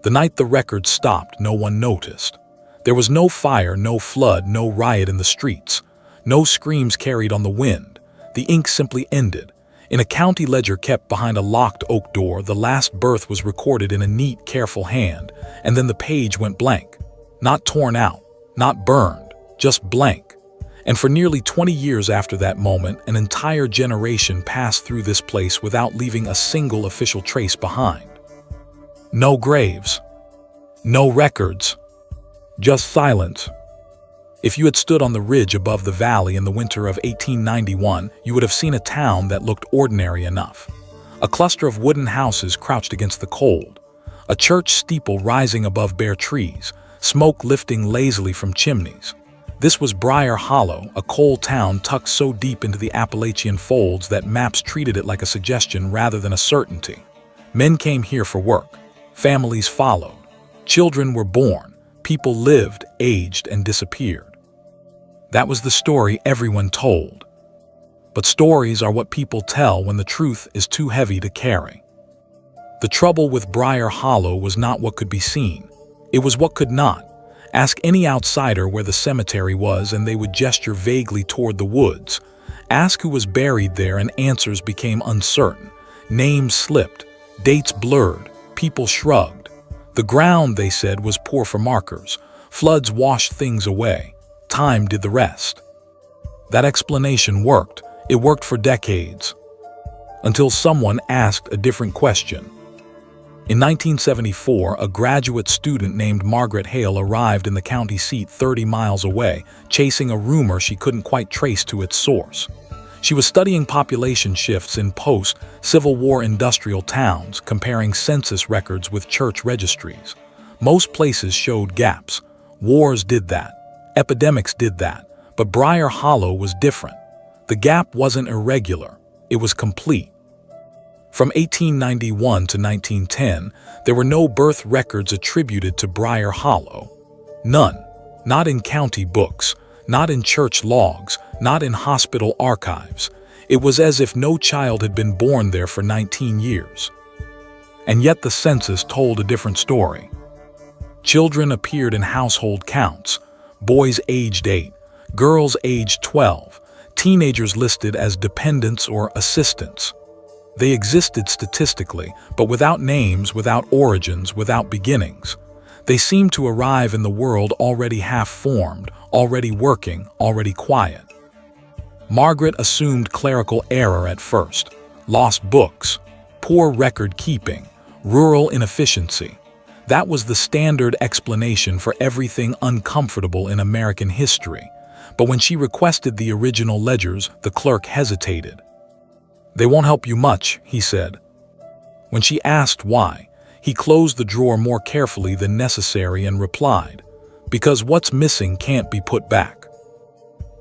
The night the records stopped, no one noticed. There was no fire, no flood, no riot in the streets. No screams carried on the wind. The ink simply ended. In a county ledger kept behind a locked oak door, the last birth was recorded in a neat, careful hand, and then the page went blank. Not torn out, not burned, just blank. And for nearly 20 years after that moment, an entire generation passed through this place without leaving a single official trace behind. No graves, no records, just silence. If you had stood on the ridge above the valley in the winter of 1891, you would have seen a town that looked ordinary enough. A cluster of wooden houses crouched against the cold. A church steeple rising above bare trees, smoke lifting lazily from chimneys. This was Briar Hollow, a coal town tucked so deep into the Appalachian folds that maps treated it like a suggestion rather than a certainty. Men came here for work. Families followed. Children were born. People lived, aged, and disappeared. That was the story everyone told. But stories are what people tell when the truth is too heavy to carry. The trouble with Briar Hollow was not what could be seen. It was what could not. Ask any outsider where the cemetery was and they would gesture vaguely toward the woods. Ask who was buried there and answers became uncertain. Names slipped, dates blurred, people shrugged. The ground, they said, was poor for markers. Floods washed things away. Time did the rest. That explanation worked. It worked for decades. Until someone asked a different question. In 1974, a graduate student named Margaret Hale arrived in the county seat 30 miles away, chasing a rumor she couldn't quite trace to its source. She was studying population shifts in post-Civil War industrial towns, comparing census records with church registries. Most places showed gaps. Wars did that. Epidemics did that. But Briar Hollow was different. The gap wasn't irregular. It was complete. From 1891 to 1910, there were no birth records attributed to Briar Hollow. None. Not in county books, not in church logs, not in hospital archives. It was as if no child had been born there for 19 years. And yet the census told a different story. Children appeared in household counts. Boys aged 8, girls aged 12, teenagers listed as dependents or assistants. They existed statistically, but without names, without origins, without beginnings. They seemed to arrive in the world already half-formed, already working, already quiet. Margaret assumed clerical error at first, lost books, poor record-keeping, rural inefficiency. That was the standard explanation for everything uncomfortable in American history. But when she requested the original ledgers, the clerk hesitated. "They won't help you much," he said. When she asked why, he closed the drawer more carefully than necessary and replied, "Because what's missing can't be put back."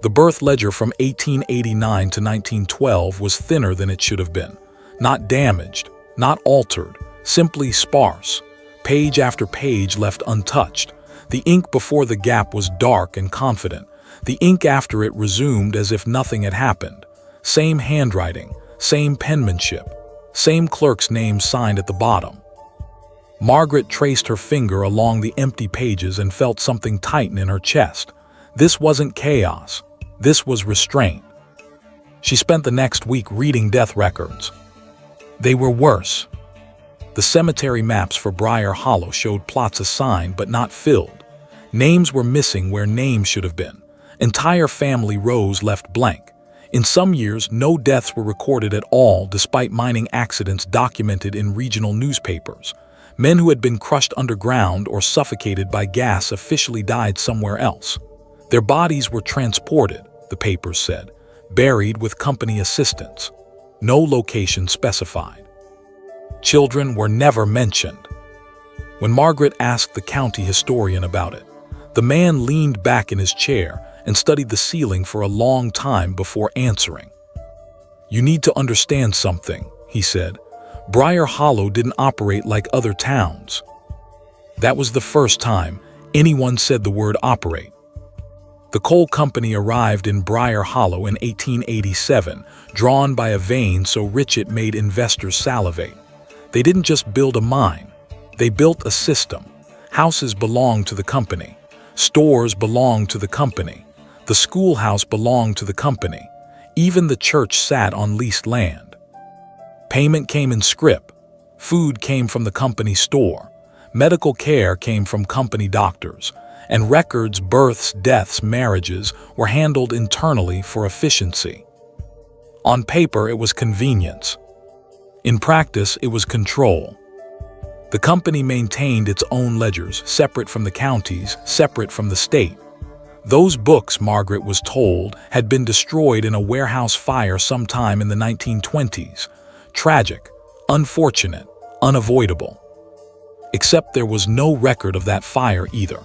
The birth ledger from 1889 to 1912 was thinner than it should have been. Not damaged, not altered, simply sparse. Page after page left untouched. The ink before the gap was dark and confident. The ink after it resumed as if nothing had happened. Same handwriting, same penmanship, same clerk's name signed at the bottom. Margaret traced her finger along the empty pages and felt something tighten in her chest. This wasn't chaos. This was restraint. She spent the next week reading death records. They were worse. The cemetery maps for Briar Hollow showed plots assigned but not filled. Names were missing where names should have been. Entire family rows left blank. In some years, no deaths were recorded at all despite mining accidents documented in regional newspapers. Men who had been crushed underground or suffocated by gas officially died somewhere else. Their bodies were transported, the papers said, buried with company assistants. No location specified. Children were never mentioned. When Margaret asked the county historian about it, the man leaned back in his chair and studied the ceiling for a long time before answering. "You need to understand something," he said. "Briar Hollow didn't operate like other towns." That was the first time anyone said the word operate. The coal company arrived in Briar Hollow in 1887, drawn by a vein so rich it made investors salivate. They didn't just build a mine. They built a system. Houses belonged to the company. Stores belonged to the company. The schoolhouse belonged to the company. Even the church sat on leased land. Payment came in scrip. Food came from the company store. Medical care came from company doctors. And records, births, deaths, marriages were handled internally for efficiency. On paper, it was convenience. In practice, it was control. The company maintained its own ledgers, separate from the counties, separate from the state. Those books, Margaret was told, had been destroyed in a warehouse fire sometime in the 1920s. Tragic, unfortunate, unavoidable. Except there was no record of that fire either.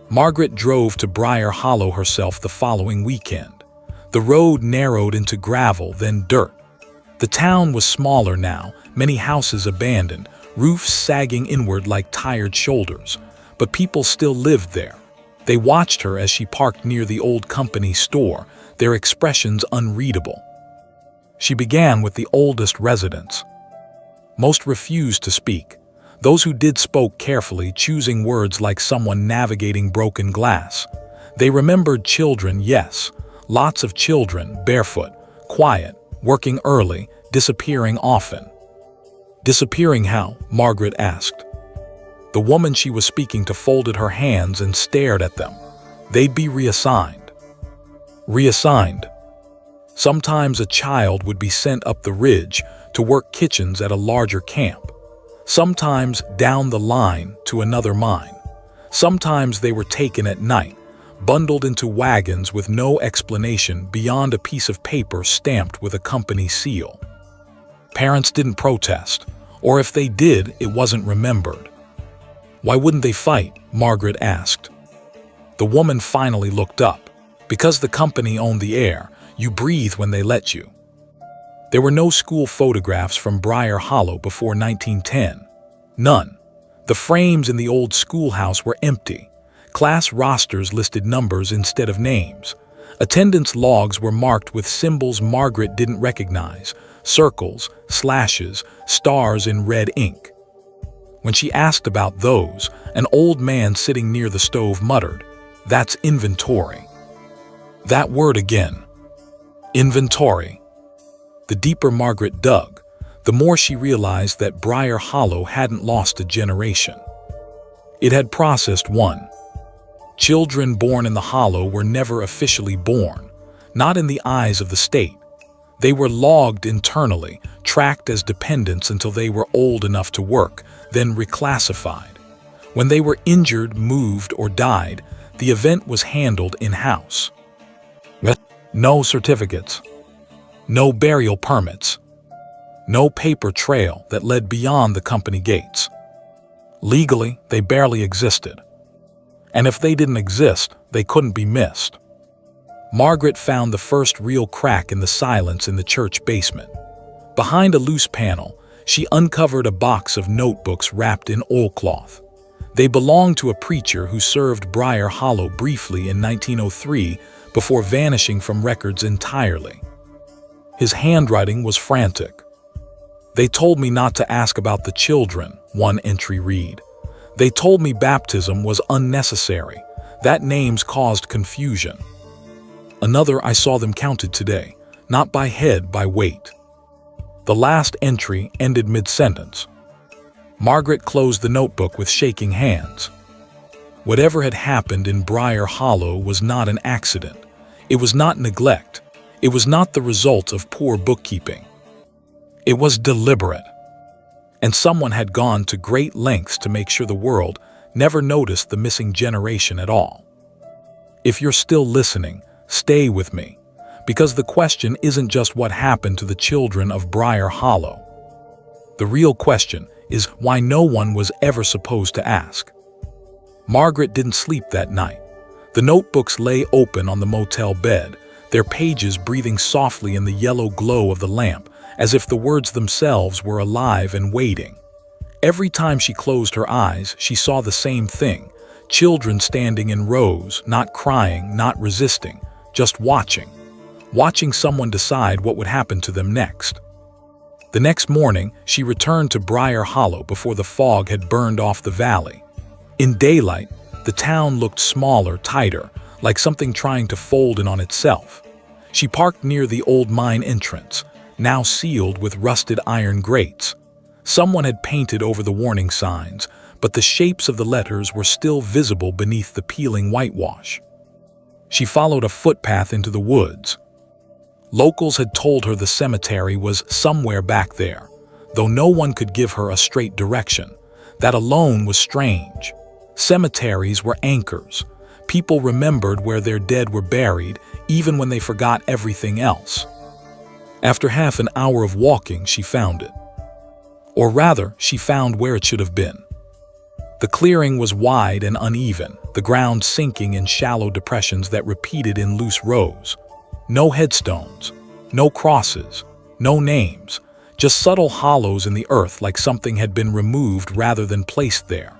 Margaret drove to Briar Hollow herself the following weekend. The road narrowed into gravel, then dirt. The town was smaller now, many houses abandoned, roofs sagging inward like tired shoulders. But people still lived there. They watched her as she parked near the old company store, their expressions unreadable. She began with the oldest residents. Most refused to speak. Those who did spoke carefully, choosing words like someone navigating broken glass. They remembered children, yes, lots of children, barefoot, quiet, working early, disappearing often. Disappearing how? Margaret asked. The woman she was speaking to folded her hands and stared at them. They'd be reassigned. Reassigned. Sometimes a child would be sent up the ridge to work kitchens at a larger camp. Sometimes down the line to another mine. Sometimes they were taken at night, bundled into wagons with no explanation beyond a piece of paper stamped with a company seal. Parents didn't protest, or if they did, it wasn't remembered. Why wouldn't they fight? Margaret asked. The woman finally looked up. Because the company owned the air, you breathe when they let you. There were no school photographs from Briar Hollow before 1910. None. The frames in the old schoolhouse were empty. Class rosters listed numbers instead of names. Attendance logs were marked with symbols Margaret didn't recognize, circles, slashes, stars in red ink. When she asked about those, an old man sitting near the stove muttered, "That's inventory." That word again. Inventory. The deeper Margaret dug, the more she realized that Briar Hollow hadn't lost a generation. It had processed one. Children born in the hollow were never officially born, not in the eyes of the state. They were logged internally, tracked as dependents until they were old enough to work, then reclassified. When they were injured, moved, or died, the event was handled in-house. No certificates. No burial permits. No paper trail that led beyond the company gates. Legally, they barely existed. And if they didn't exist, they couldn't be missed. Margaret found the first real crack in the silence in the church basement. Behind a loose panel, she uncovered a box of notebooks wrapped in oilcloth. They belonged to a preacher who served Briar Hollow briefly in 1903 before vanishing from records entirely. His handwriting was frantic. "They told me not to ask about the children," one entry read. "They told me baptism was unnecessary. That names caused confusion." Another, "I saw them counted today, not by head, by weight." The last entry ended mid-sentence. Margaret closed the notebook with shaking hands. Whatever had happened in Briar Hollow was not an accident. It was not neglect. It was not the result of poor bookkeeping. It was deliberate. And someone had gone to great lengths to make sure the world never noticed the missing generation at all. If you're still listening, stay with me, because the question isn't just what happened to the children of Briar Hollow. The real question is why no one was ever supposed to ask. Margaret didn't sleep that night. The notebooks lay open on the motel bed, their pages breathing softly in the yellow glow of the lamp, as if the words themselves were alive and waiting. Every time she closed her eyes, she saw the same thing: children standing in rows, not crying, not resisting, just watching someone decide what would happen to them next. The next morning, she returned to Briar Hollow before the fog had burned off the valley. In daylight, the town looked smaller, tighter, like something trying to fold in on itself. She parked near the old mine entrance, now sealed with rusted iron grates. Someone had painted over the warning signs, but the shapes of the letters were still visible beneath the peeling whitewash. She followed a footpath into the woods. Locals had told her the cemetery was somewhere back there, though no one could give her a straight direction. That alone was strange. Cemeteries were anchors. People remembered where their dead were buried, even when they forgot everything else. After half an hour of walking, she found it. Or rather, she found where it should have been. The clearing was wide and uneven, the ground sinking in shallow depressions that repeated in loose rows. No headstones, no crosses, no names, just subtle hollows in the earth like something had been removed rather than placed there.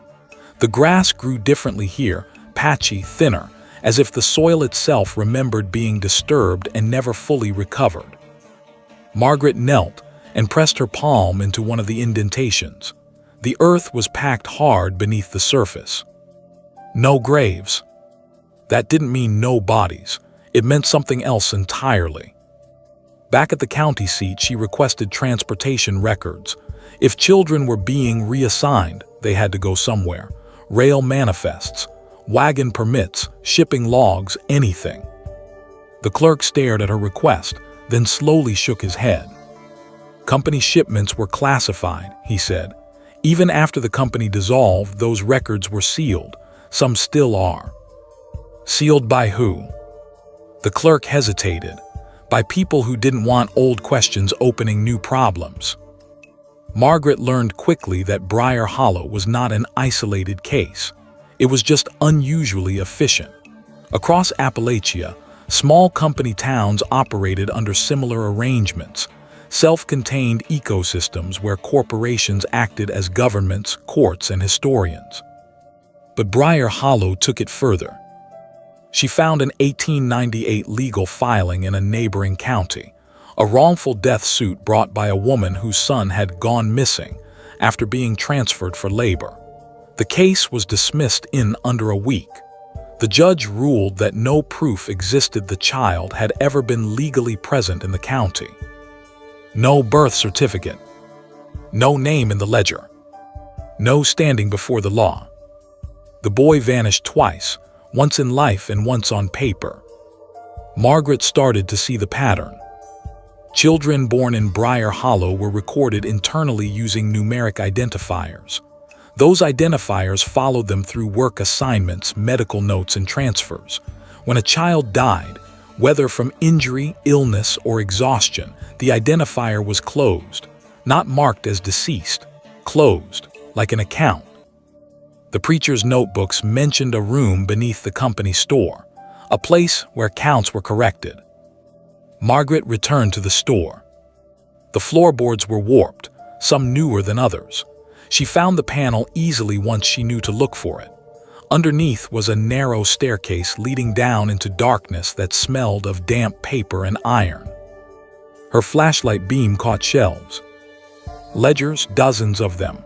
The grass grew differently here, patchy, thinner, as if the soil itself remembered being disturbed and never fully recovered. Margaret knelt and pressed her palm into one of the indentations. The earth was packed hard beneath the surface. No graves. That didn't mean no bodies. It meant something else entirely. Back at the county seat, she requested transportation records. If children were being reassigned, they had to go somewhere. Rail manifests, wagon permits, shipping logs, anything. The clerk stared at her request, then slowly shook his head. Company shipments were classified, he said. Even after the company dissolved, those records were sealed. Some still are. Sealed by who? The clerk hesitated. By people who didn't want old questions opening new problems. Margaret learned quickly that Briar Hollow was not an isolated case. It was just unusually efficient. Across Appalachia, small company towns operated under similar arrangements, self-contained ecosystems where corporations acted as governments, courts, and historians. But Briar Hollow took it further. She found an 1898 legal filing in a neighboring county, a wrongful death suit brought by a woman whose son had gone missing after being transferred for labor. The case was dismissed in under a week. The judge ruled that no proof existed the child had ever been legally present in the county. No birth certificate. No name in the ledger. No standing before the law. The boy vanished twice, once in life and once on paper. Margaret started to see the pattern. Children born in Briar Hollow were recorded internally using numeric identifiers. Those identifiers followed them through work assignments, medical notes, and transfers. When a child died, whether from injury, illness, or exhaustion, the identifier was closed, not marked as deceased, closed, like an account. The preacher's notebooks mentioned a room beneath the company store, a place where counts were corrected. Margaret returned to the store. The floorboards were warped, some newer than others. She found the panel easily once she knew to look for it. Underneath was a narrow staircase leading down into darkness that smelled of damp paper and iron. Her flashlight beam caught shelves. Ledgers, dozens of them.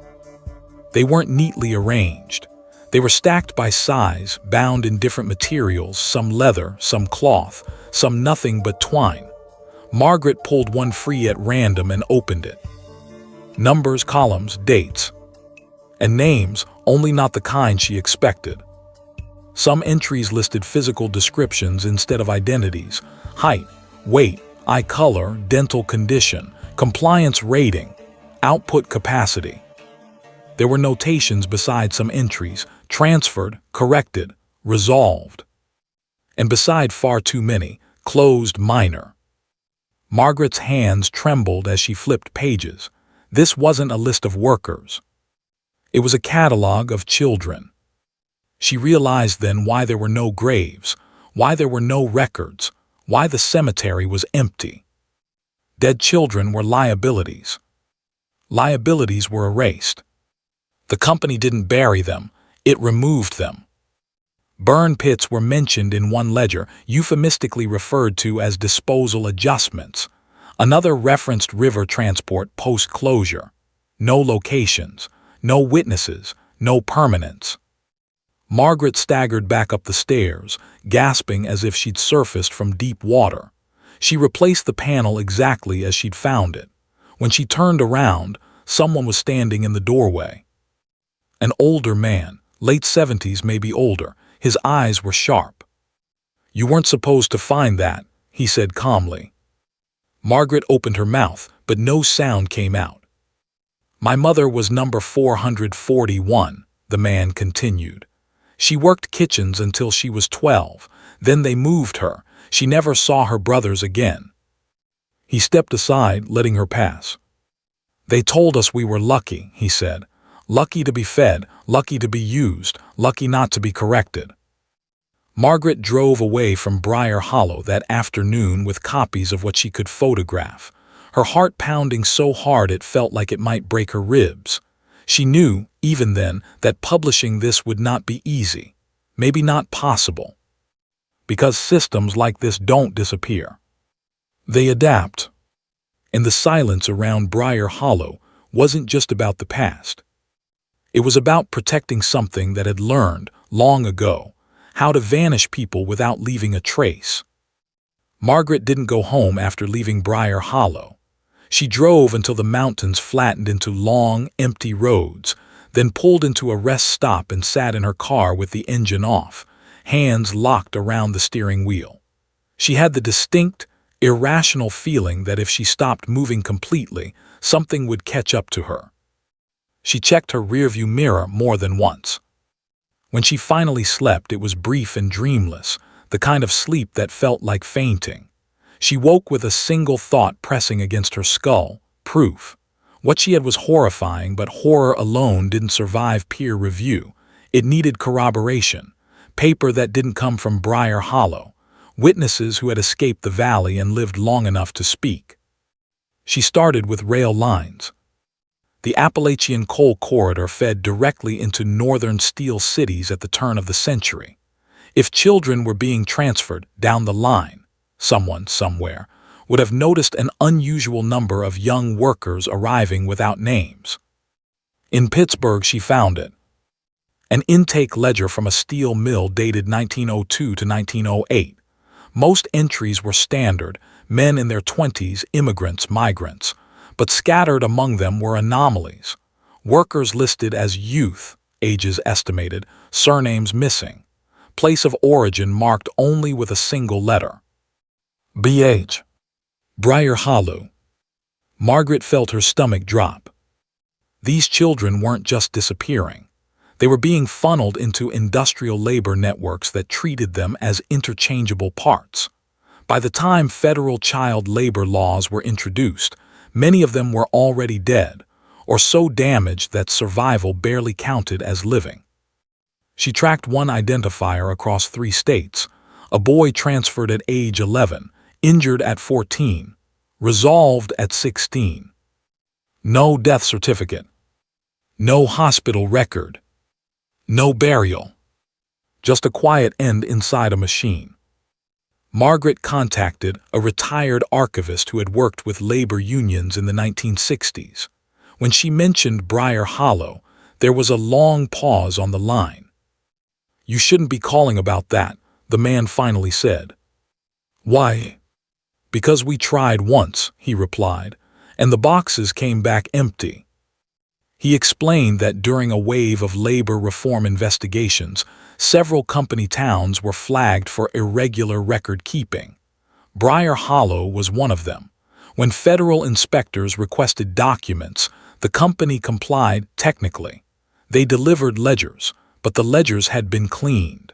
They weren't neatly arranged. They were stacked by size, bound in different materials, some leather, some cloth, some nothing but twine. Margaret pulled one free at random and opened it. Numbers, columns, dates. And names, only not the kind she expected. Some entries listed physical descriptions instead of identities: height, weight, eye color, dental condition, compliance rating, output capacity. There were notations beside some entries: transferred, corrected, resolved. And beside far too many, closed, minor. Margaret's hands trembled as she flipped pages. This wasn't a list of workers. It was a catalog of children. She realized then why there were no graves, why there were no records, why the cemetery was empty. Dead children were liabilities. Liabilities were erased. The company didn't bury them, it removed them. Burn pits were mentioned in one ledger, euphemistically referred to as disposal adjustments. Another referenced river transport post-closure. No locations, no witnesses, no permanence. Margaret staggered back up the stairs, gasping as if she'd surfaced from deep water. She replaced the panel exactly as she'd found it. When she turned around, someone was standing in the doorway. An older man, late 70s, maybe older. His eyes were sharp. "You weren't supposed to find that," he said calmly. Margaret opened her mouth, but no sound came out. "My mother was number 441, the man continued. "She worked kitchens until she was 12. Then they moved her. She never saw her brothers again." He stepped aside, letting her pass. "They told us we were lucky," he said. "Lucky to be fed, lucky to be used, lucky not to be corrected." Margaret drove away from Briar Hollow that afternoon with copies of what she could photograph, her heart pounding so hard it felt like it might break her ribs. She knew, even then, that publishing this would not be easy, maybe not possible. Because systems like this don't disappear. They adapt. And the silence around Briar Hollow wasn't just about the past. It was about protecting something that had learned, long ago, how to vanish people without leaving a trace. Margaret didn't go home after leaving Briar Hollow. She drove until the mountains flattened into long, empty roads, then pulled into a rest stop and sat in her car with the engine off, hands locked around the steering wheel. She had the distinct, irrational feeling that if she stopped moving completely, something would catch up to her. She checked her rearview mirror more than once. When she finally slept, it was brief and dreamless, the kind of sleep that felt like fainting. She woke with a single thought pressing against her skull: proof. What she had was horrifying, but horror alone didn't survive peer review. It needed corroboration, paper that didn't come from Briar Hollow, witnesses who had escaped the valley and lived long enough to speak. She started with rail lines. The Appalachian coal corridor fed directly into northern steel cities at the turn of the century. If children were being transferred down the line, someone, somewhere, would have noticed an unusual number of young workers arriving without names. In Pittsburgh, she found it. An intake ledger from a steel mill dated 1902 to 1908. Most entries were standard, men in their 20s, immigrants, migrants. But scattered among them were anomalies. Workers listed as youth, ages estimated, surnames missing. Place of origin marked only with a single letter. BH. Briar Hollow. Margaret felt her stomach drop. These children weren't just disappearing. They were being funneled into industrial labor networks that treated them as interchangeable parts. By the time federal child labor laws were introduced, many of them were already dead, or so damaged that survival barely counted as living. She tracked one identifier across 3 states: a boy transferred at age 11, injured at 14, resolved at 16. No death certificate. No hospital record. No burial. Just a quiet end inside a machine. Margaret contacted a retired archivist who had worked with labor unions in the 1960s. When she mentioned Briar Hollow, there was a long pause on the line. "You shouldn't be calling about that," the man finally said. "Why?" "Because we tried once," he replied, "and the boxes came back empty." He explained that during a wave of labor reform investigations, several company towns were flagged for irregular record-keeping. Briar Hollow was one of them. When federal inspectors requested documents, the company complied technically. They delivered ledgers, but the ledgers had been cleaned.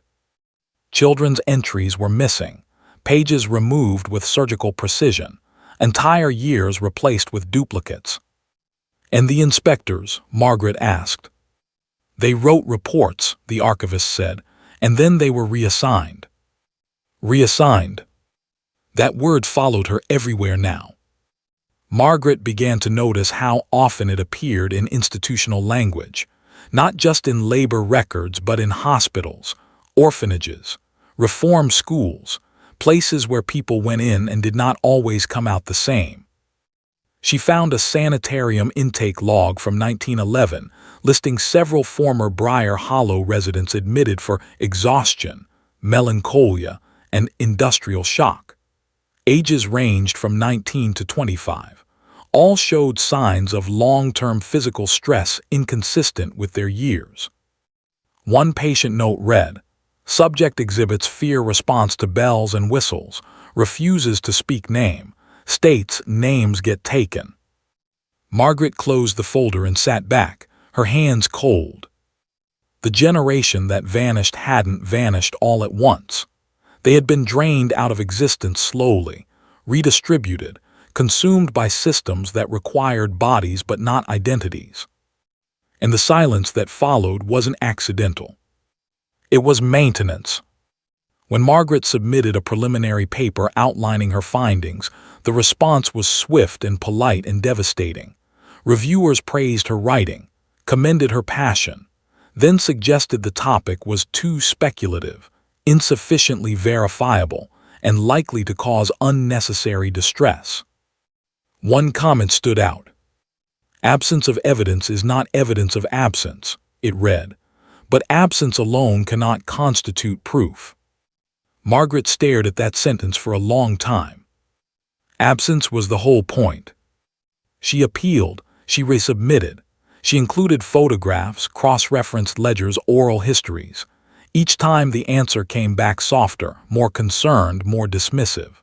Children's entries were missing, pages removed with surgical precision, entire years replaced with duplicates. "And the inspectors?" Margaret asked. "They wrote reports," the archivist said, "and then they were reassigned." Reassigned. That word followed her everywhere now. Margaret began to notice how often it appeared in institutional language, not just in labor records but in hospitals, orphanages, reform schools, places where people went in and did not always come out the same. She found a sanitarium intake log from 1911 listing several former Briar Hollow residents admitted for exhaustion, melancholia, and industrial shock. Ages ranged from 19 to 25. All showed signs of long-term physical stress inconsistent with their years. One patient note read, "Subject exhibits fear response to bells and whistles, refuses to speak name, states names get taken." Margaret closed the folder and sat back, her hands cold. The generation that vanished hadn't vanished all at once. They had been drained out of existence slowly, redistributed, consumed by systems that required bodies but not identities. And the silence that followed wasn't accidental. It was maintenance. When Margaret submitted a preliminary paper outlining her findings, the response was swift and polite and devastating. Reviewers praised her writing, commended her passion, then suggested the topic was too speculative, insufficiently verifiable, and likely to cause unnecessary distress. One comment stood out. "Absence of evidence is not evidence of absence," it read, "but absence alone cannot constitute proof." Margaret stared at that sentence for a long time. Absence was the whole point. She appealed, she resubmitted. She included photographs, cross-referenced ledgers, oral histories. Each time the answer came back softer, more concerned, more dismissive.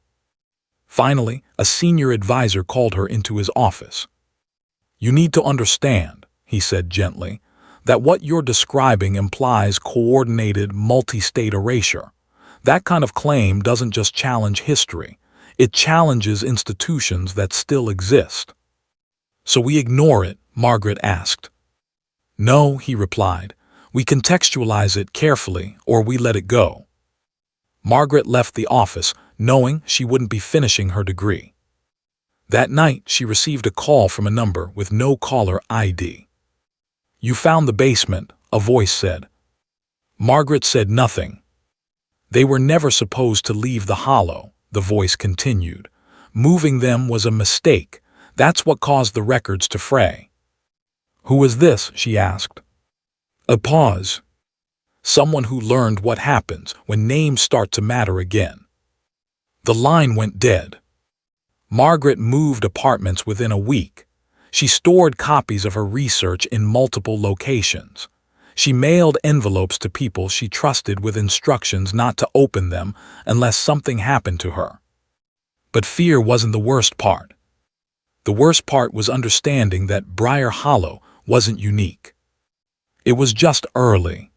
Finally, a senior advisor called her into his office. "You need to understand," he said gently, "that what you're describing implies coordinated, multi-state erasure. That kind of claim doesn't just challenge history, it challenges institutions that still exist." "So we ignore it?" Margaret asked. "No," he replied. "We contextualize it carefully, or we let it go." Margaret left the office, knowing she wouldn't be finishing her degree. That night, she received a call from a number with no caller ID. "You found the basement," a voice said. Margaret said nothing. "They were never supposed to leave the hollow," the voice continued. "Moving them was a mistake. That's what caused the records to fray." "Who was this?" she asked. A pause. "Someone who learned what happens when names start to matter again." The line went dead. Margaret moved apartments within a week. She stored copies of her research in multiple locations. She mailed envelopes to people she trusted with instructions not to open them unless something happened to her. But fear wasn't the worst part. The worst part was understanding that Briar Hollow wasn't unique. It was just early.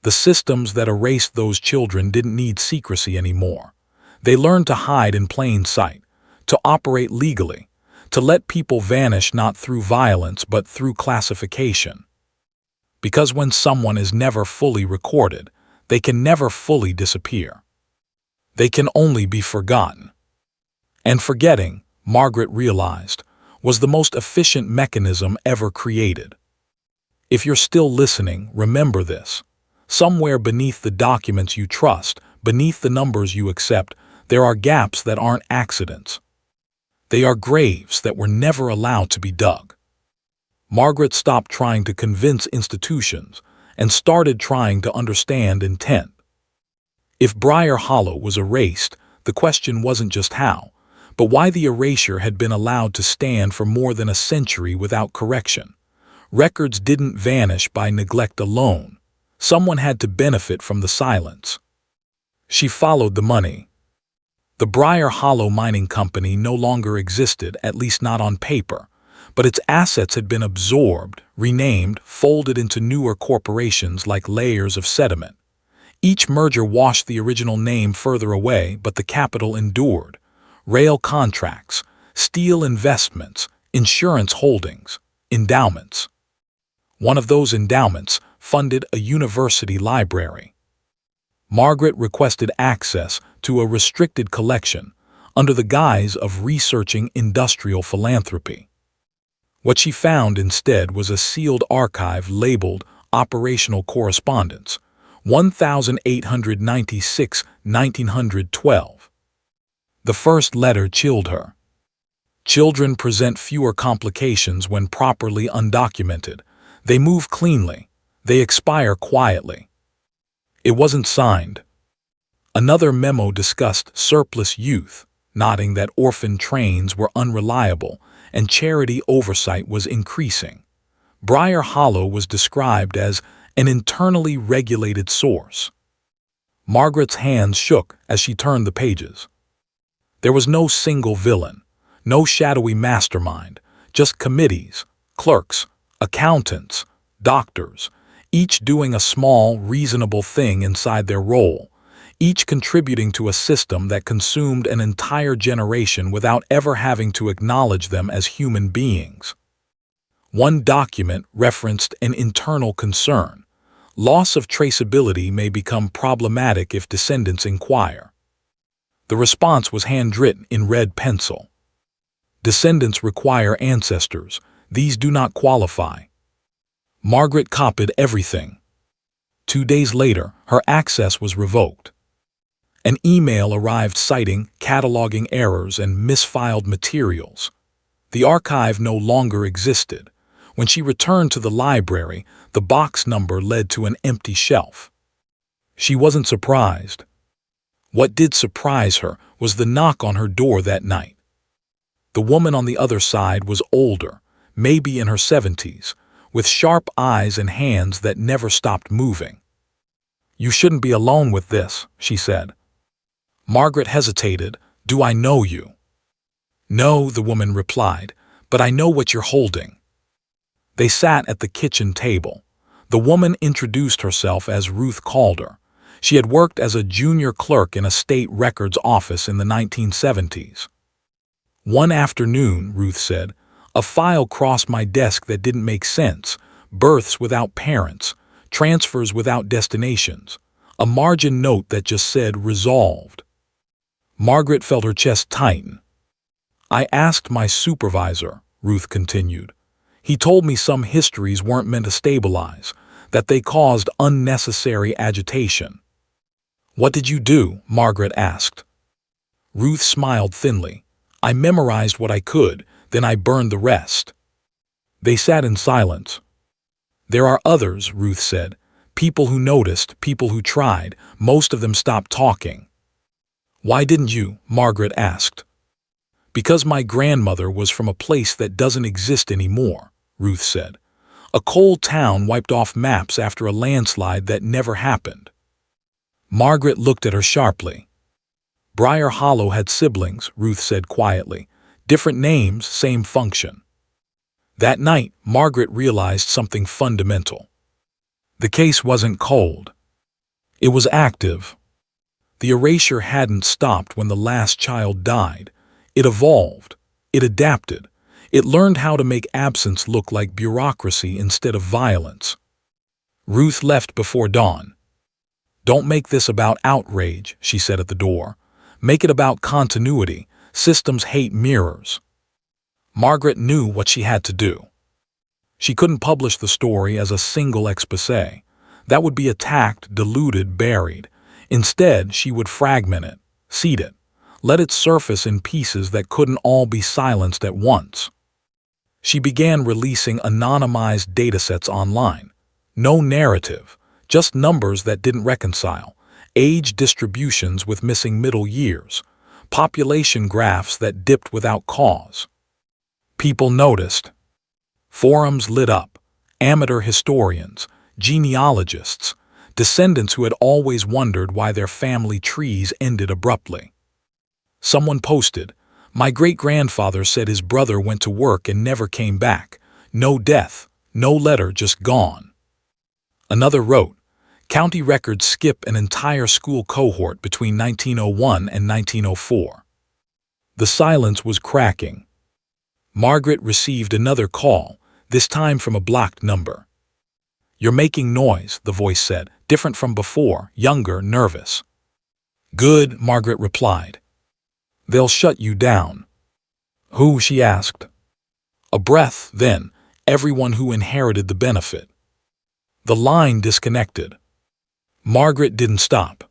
The systems that erased those children didn't need secrecy anymore. They learned to hide in plain sight, to operate legally, to let people vanish not through violence but through classification. Because when someone is never fully recorded, they can never fully disappear. They can only be forgotten. And forgetting, Margaret realized, was the most efficient mechanism ever created. If you're still listening, remember this. Somewhere beneath the documents you trust, beneath the numbers you accept, there are gaps that aren't accidents. They are graves that were never allowed to be dug. Margaret stopped trying to convince institutions and started trying to understand intent. If Briar Hollow was erased, the question wasn't just how, but why the erasure had been allowed to stand for more than a century without correction. Records didn't vanish by neglect alone. Someone had to benefit from the silence. She followed the money. The Briar Hollow Mining Company no longer existed, at least not on paper, but its assets had been absorbed, renamed, folded into newer corporations like layers of sediment. Each merger washed the original name further away, but the capital endured. Rail contracts, steel investments, insurance holdings, endowments. One of those endowments funded a university library. Margaret requested access to a restricted collection under the guise of researching industrial philanthropy. What she found instead was a sealed archive labeled Operational Correspondence, 1896-1912. The first letter chilled her. Children present fewer complications when properly undocumented. They move cleanly. They expire quietly. It wasn't signed. Another memo discussed surplus youth, noting that orphan trains were unreliable and charity oversight was increasing. Briar Hollow was described as an internally regulated source. Margaret's hands shook as she turned the pages. There was no single villain, no shadowy mastermind, just committees, clerks, accountants, doctors, each doing a small, reasonable thing inside their role, each contributing to a system that consumed an entire generation without ever having to acknowledge them as human beings. One document referenced an internal concern. Loss of traceability may become problematic if descendants inquire. The response was handwritten in red pencil. Descendants require ancestors. These do not qualify. Margaret copied everything. 2 days later, her access was revoked. An email arrived citing cataloging errors and misfiled materials. The archive no longer existed. When she returned to the library, the box number led to an empty shelf. She wasn't surprised. What did surprise her was the knock on her door that night. The woman on the other side was older, maybe in her 70s, with sharp eyes and hands that never stopped moving. "You shouldn't be alone with this," she said. Margaret hesitated. "Do I know you?" "No," the woman replied, "but I know what you're holding." They sat at the kitchen table. The woman introduced herself as Ruth Calder. She had worked as a junior clerk in a state records office in the 1970s. "One afternoon," Ruth said, "a file crossed my desk that didn't make sense. Births without parents, transfers without destinations, a margin note that just said resolved." Margaret felt her chest tighten. "I asked my supervisor," Ruth continued. "He told me some histories weren't meant to stabilize, that they caused unnecessary agitation." "What did you do?" Margaret asked. Ruth smiled thinly. "I memorized what I could, then I burned the rest." They sat in silence. "There are others," Ruth said. "People who noticed, people who tried. Most of them stopped talking." "Why didn't you?" Margaret asked. "Because my grandmother was from a place that doesn't exist anymore," Ruth said. "A coal town wiped off maps after a landslide that never happened." Margaret looked at her sharply. "Briar Hollow had siblings," Ruth said quietly. "Different names, same function." That night, Margaret realized something fundamental. The case wasn't cold. It was active. The erasure hadn't stopped when the last child died. It evolved. It adapted. It learned how to make absence look like bureaucracy instead of violence. Ruth left before dawn. "Don't make this about outrage," she said at the door. "Make it about continuity. Systems hate mirrors." Margaret knew what she had to do. She couldn't publish the story as a single exposé. That would be attacked, diluted, buried. Instead, she would fragment it, seed it, let it surface in pieces that couldn't all be silenced at once. She began releasing anonymized datasets online. No narrative, just numbers that didn't reconcile, age distributions with missing middle years, population graphs that dipped without cause. People noticed. Forums lit up. Amateur historians, genealogists, descendants who had always wondered why their family trees ended abruptly. Someone posted, "My great-grandfather said his brother went to work and never came back. No death, no letter, just gone." Another wrote, "County records skip an entire school cohort between 1901 and 1904. The silence was cracking. Margaret received another call, this time from a blocked number. "You're making noise," the voice said, different from before, younger, nervous. "Good," Margaret replied. "They'll shut you down." "Who?" she asked. A breath, then, everyone who inherited the benefit. The line disconnected. Margaret didn't stop.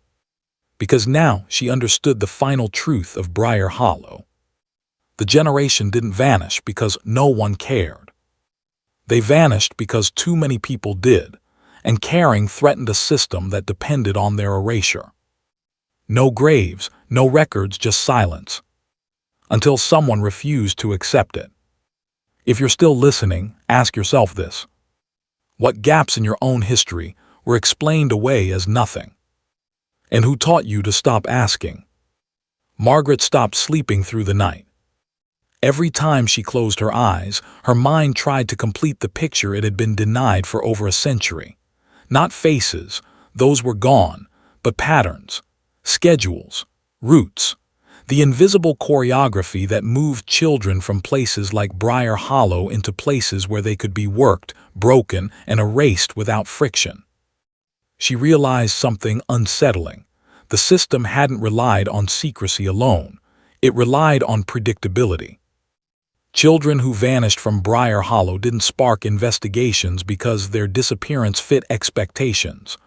Because now she understood the final truth of Briar Hollow. The generation didn't vanish because no one cared. They vanished because too many people did, and caring threatened a system that depended on their erasure. No graves, no records, just silence. Until someone refused to accept it. If you're still listening, ask yourself this. What gaps in your own history were explained away as nothing? And who taught you to stop asking? Margaret stopped sleeping through the night. Every time she closed her eyes, her mind tried to complete the picture it had been denied for over a century. Not faces, those were gone, but patterns, schedules, routes, the invisible choreography that moved children from places like Briar Hollow into places where they could be worked, broken, and erased without friction. She realized something unsettling. The system hadn't relied on secrecy alone. It relied on predictability. Children who vanished from Briar Hollow didn't spark investigations because their disappearance fit expectations.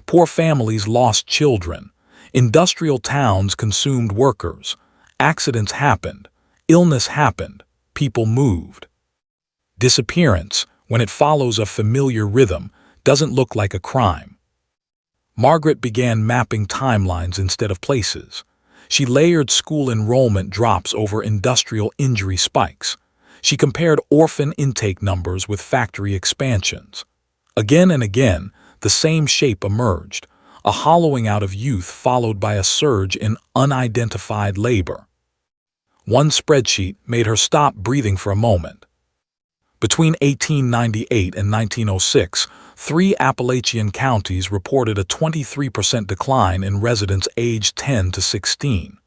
Poor families lost children. Industrial towns consumed workers. Accidents happened. Illness happened. People moved. Disappearance, when it follows a familiar rhythm, doesn't look like a crime. Margaret began mapping timelines instead of places. She layered school enrollment drops over industrial injury spikes. She compared orphan intake numbers with factory expansions. Again and again, the same shape emerged, a hollowing out of youth followed by a surge in unidentified labor. One spreadsheet made her stop breathing for a moment. Between 1898 and 1906, 3 Appalachian counties reported a 23% decline in residents aged 10 to 16.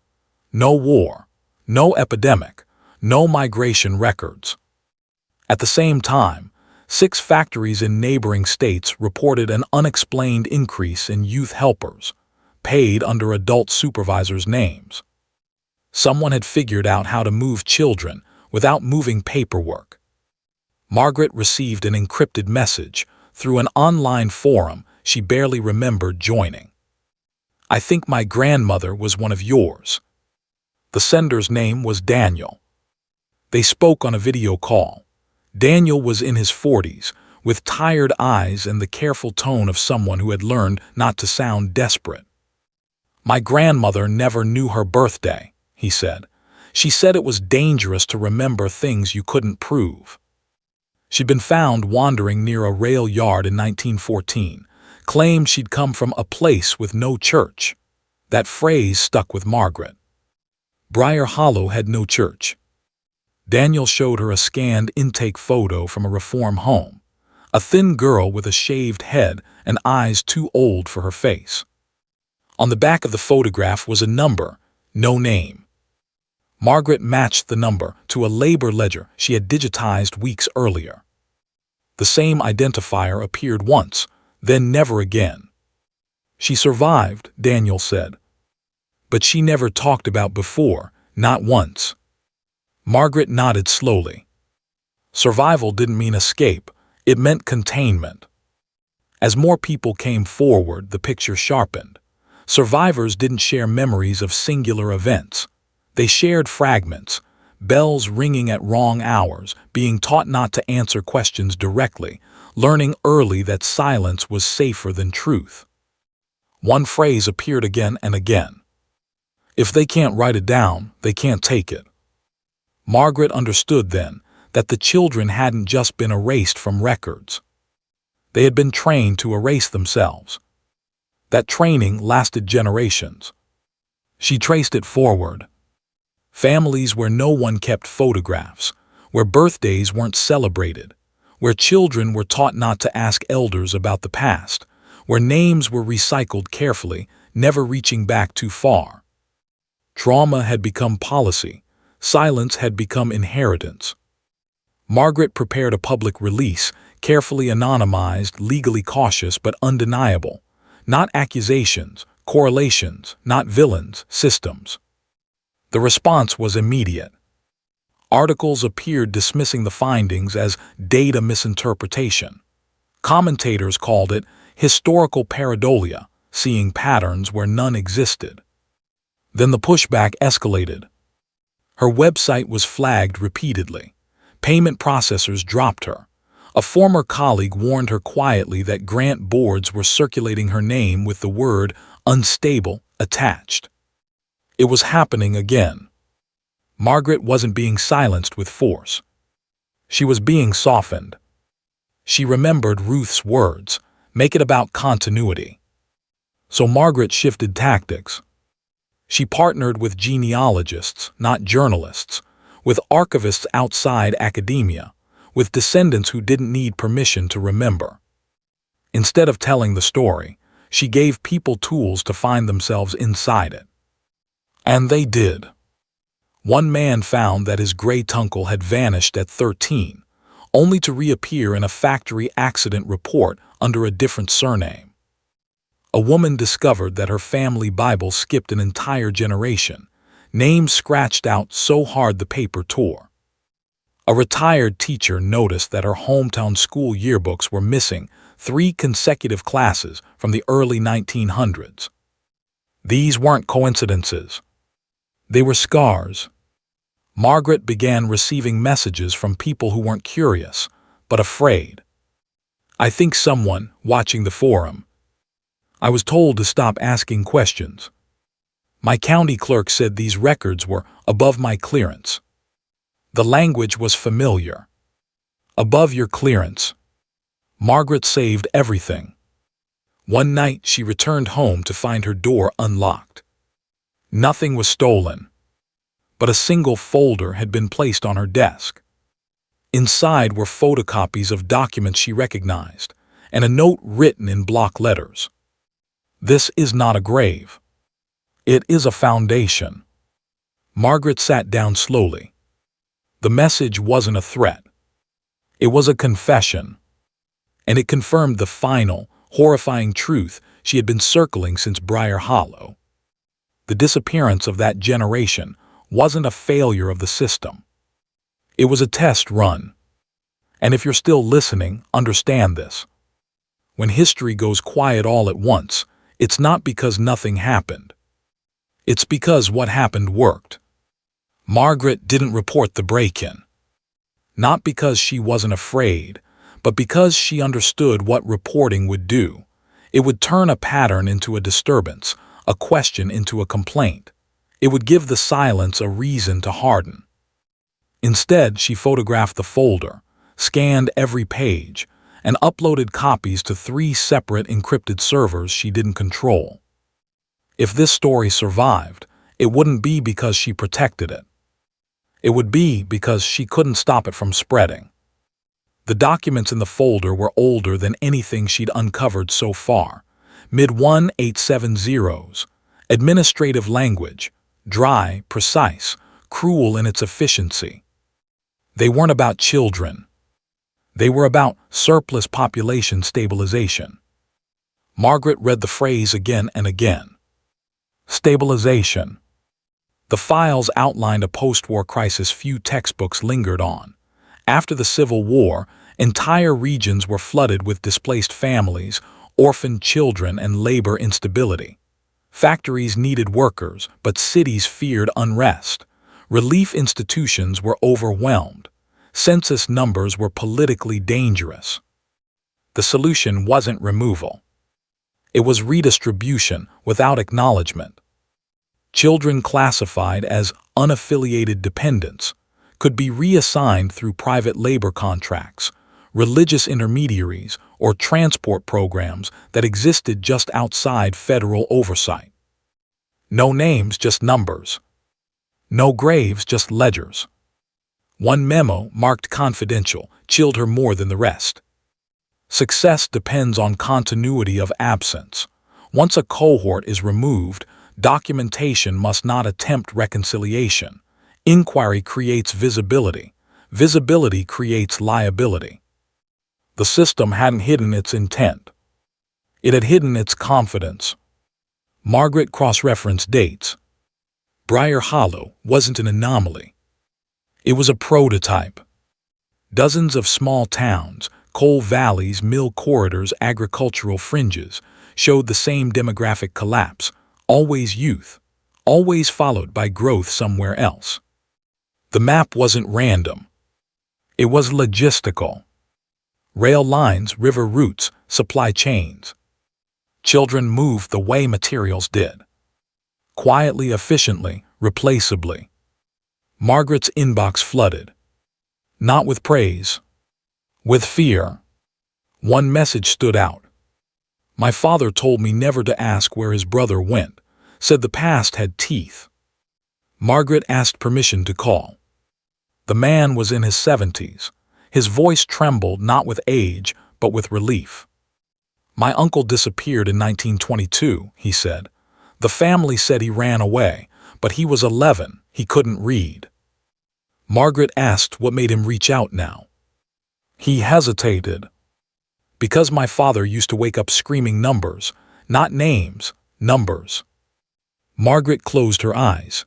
No war, no epidemic, no migration records. At the same time, 6 factories in neighboring states reported an unexplained increase in youth helpers, paid under adult supervisors' names. Someone had figured out how to move children without moving paperwork. Margaret received an encrypted message through an online forum she barely remembered joining. "I think my grandmother was one of yours." The sender's name was Daniel. They spoke on a video call. Daniel was in his 40s, with tired eyes and the careful tone of someone who had learned not to sound desperate. "My grandmother never knew her birthday," he said. "She said it was dangerous to remember things you couldn't prove." She'd been found wandering near a rail yard in 1914, claimed she'd come from a place with no church. That phrase stuck with Margaret. Briar Hollow had no church. Daniel showed her a scanned intake photo from a reform home, a thin girl with a shaved head and eyes too old for her face. On the back of the photograph was a number, no name. Margaret matched the number to a labor ledger she had digitized weeks earlier. The same identifier appeared once, then never again. "She survived," Daniel said. "But she never talked about before, not once." Margaret nodded slowly. Survival didn't mean escape, it meant containment. As more people came forward, the picture sharpened. Survivors didn't share memories of singular events. They shared fragments, bells ringing at wrong hours, being taught not to answer questions directly, learning early that silence was safer than truth. One phrase appeared again and again. "If they can't write it down, they can't take it." Margaret understood then that the children hadn't just been erased from records. They had been trained to erase themselves. That training lasted generations. She traced it forward. Families where no one kept photographs, where birthdays weren't celebrated, where children were taught not to ask elders about the past, where names were recycled carefully, never reaching back too far. Trauma had become policy. Silence had become inheritance. Margaret prepared a public release, carefully anonymized, legally cautious but undeniable. Not accusations, correlations, not villains, systems. The response was immediate. Articles appeared dismissing the findings as data misinterpretation. Commentators called it historical pareidolia, seeing patterns where none existed. Then the pushback escalated. Her website was flagged repeatedly. Payment processors dropped her. A former colleague warned her quietly that grant boards were circulating her name with the word unstable attached. It was happening again. Margaret wasn't being silenced with force. She was being softened. She remembered Ruth's words, "Make it about continuity." So Margaret shifted tactics. She partnered with genealogists, not journalists, with archivists outside academia, with descendants who didn't need permission to remember. Instead of telling the story, she gave people tools to find themselves inside it. And they did. One man found that his great-uncle had vanished at 13, only to reappear in a factory accident report under a different surname. A woman discovered that her family Bible skipped an entire generation, names scratched out so hard the paper tore. A retired teacher noticed that her hometown school yearbooks were missing 3 consecutive classes from the early 1900s. These weren't coincidences. They were scars. Margaret began receiving messages from people who weren't curious, but afraid. "I think someone watching the forum. I was told to stop asking questions. My county clerk said these records were above my clearance." The language was familiar. Above your clearance. Margaret saved everything. One night she returned home to find her door unlocked. Nothing was stolen, but a single folder had been placed on her desk. Inside were photocopies of documents she recognized, and a note written in block letters. "This is not a grave. It is a foundation." Margaret sat down slowly. The message wasn't a threat. It was a confession. And it confirmed the final, horrifying truth she had been circling since Briar Hollow. The disappearance of that generation wasn't a failure of the system. It was a test run. And if you're still listening, understand this. When history goes quiet all at once, it's not because nothing happened. It's because what happened worked. Margaret didn't report the break-in. Not because she wasn't afraid, but because she understood what reporting would do. It would turn a pattern into a disturbance, a question into a complaint. It would give the silence a reason to harden. Instead, she photographed the folder, scanned every page, and uploaded copies to 3 separate encrypted servers she didn't control. If this story survived, it wouldn't be because she protected it. It would be because she couldn't stop it from spreading. The documents in the folder were older than anything she'd uncovered so far. Mid-1870s. Administrative language. Dry, precise, cruel in its efficiency. They weren't about children. They were about surplus population stabilization. Margaret read the phrase again and again. Stabilization. The files outlined a post-war crisis few textbooks lingered on. After the Civil War, entire regions were flooded with displaced families, orphaned children, and labor instability. Factories needed workers, but cities feared unrest. Relief institutions were overwhelmed. Census numbers were politically dangerous. The solution wasn't removal. It was redistribution without acknowledgement. Children classified as unaffiliated dependents could be reassigned through private labor contracts, religious intermediaries, or transport programs that existed just outside federal oversight. No names, just numbers. No graves, just ledgers. One memo, marked confidential, chilled her more than the rest. Success depends on continuity of absence. Once a cohort is removed, documentation must not attempt reconciliation. Inquiry creates visibility. Visibility creates liability. The system hadn't hidden its intent. It had hidden its confidence. Margaret cross-referenced dates. Briar Hollow wasn't an anomaly. It was a prototype. Dozens of small towns, coal valleys, mill corridors, agricultural fringes, showed the same demographic collapse, always youth, always followed by growth somewhere else. The map wasn't random. It was logistical. Rail lines, river routes, supply chains. Children moved the way materials did. Quietly, efficiently, replaceably. Margaret's inbox flooded. Not with praise. With fear. One message stood out. My father told me never to ask where his brother went, said the past had teeth. Margaret asked permission to call. The man was in his 70s. His voice trembled not with age, but with relief. My uncle disappeared in 1922, he said. The family said he ran away, but he was 11, he couldn't read. Margaret asked what made him reach out now. He hesitated. Because my father used to wake up screaming numbers, not names, numbers. Margaret closed her eyes.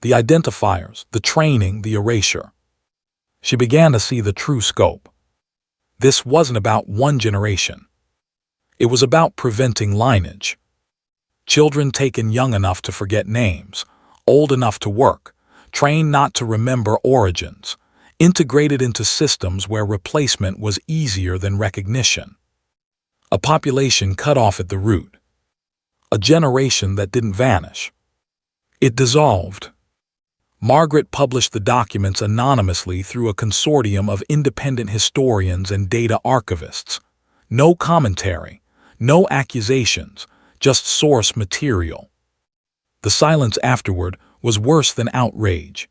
The identifiers, the training, the erasure. She began to see the true scope. This wasn't about one generation. It was about preventing lineage. Children taken young enough to forget names, old enough to work, trained not to remember origins, integrated into systems where replacement was easier than recognition. A population cut off at the root. A generation that didn't vanish. It dissolved. Margaret published the documents anonymously through a consortium of independent historians and data archivists. No commentary, no accusations, just source material. The silence afterward was worse than outrage.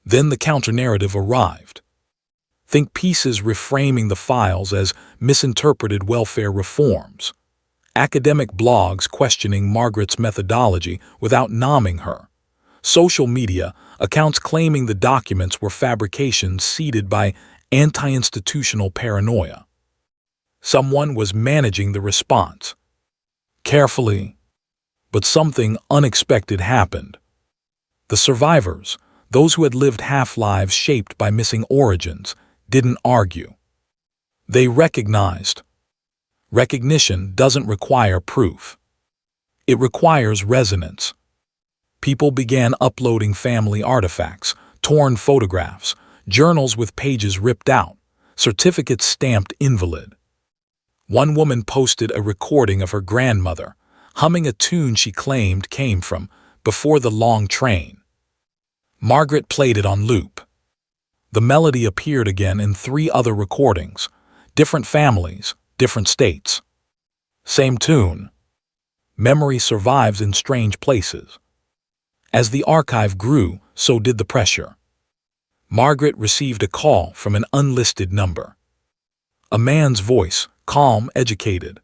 Then the counter-narrative arrived. Think pieces reframing the files as misinterpreted welfare reforms. Academic blogs questioning Margaret's methodology without nomming her. Social media accounts claiming the documents were fabrications seeded by anti-institutional paranoia. Someone was managing the response. Carefully. But something unexpected happened. The survivors, those who had lived half-lives shaped by missing origins, didn't argue. They recognized. Recognition doesn't require proof. It requires resonance. People began uploading family artifacts, torn photographs, journals with pages ripped out, certificates stamped invalid. One woman posted a recording of her grandmother, humming a tune she claimed came from Before the Long Train. Margaret played it on loop. The melody appeared again in 3 other recordings, different families, different states. Same tune. Memory survives in strange places. As the archive grew, so did the pressure. Margaret received a call from an unlisted number. A man's voice, calm, educated.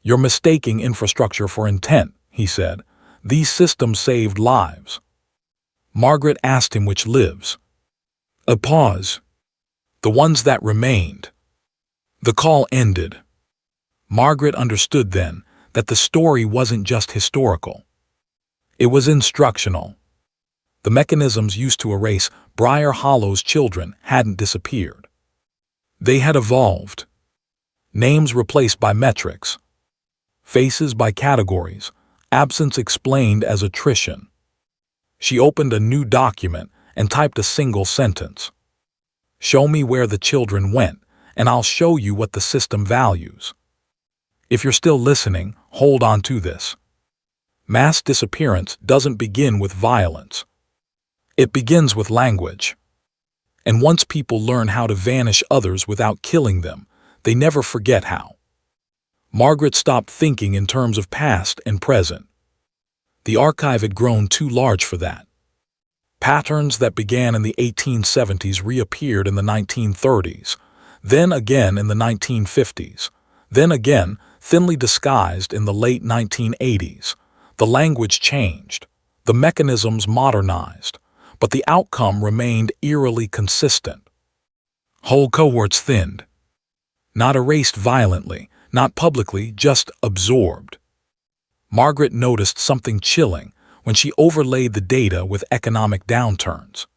"You're mistaking infrastructure for intent," he said. "These systems saved lives." Margaret asked him which lives. A pause. The ones that remained. The call ended. Margaret understood then that the story wasn't just historical. It was instructional. The mechanisms used to erase Briar Hollow's children hadn't disappeared. They had evolved. Names replaced by metrics. Faces by categories. Absence explained as attrition. She opened a new document and typed a single sentence. "Show me where the children went, and I'll show you what the system values." If you're still listening, hold on to this. Mass disappearance doesn't begin with violence. It begins with language. And once people learn how to vanish others without killing them, they never forget how. Margaret stopped thinking in terms of past and present. The archive had grown too large for that. Patterns that began in the 1870s reappeared in the 1930s, then again in the 1950s, then again thinly disguised in the late 1980s. The language changed, the mechanisms modernized, but the outcome remained eerily consistent. Whole cohorts thinned. Not erased violently, not publicly, just absorbed. Margaret noticed something chilling when she overlaid the data with economic downturns.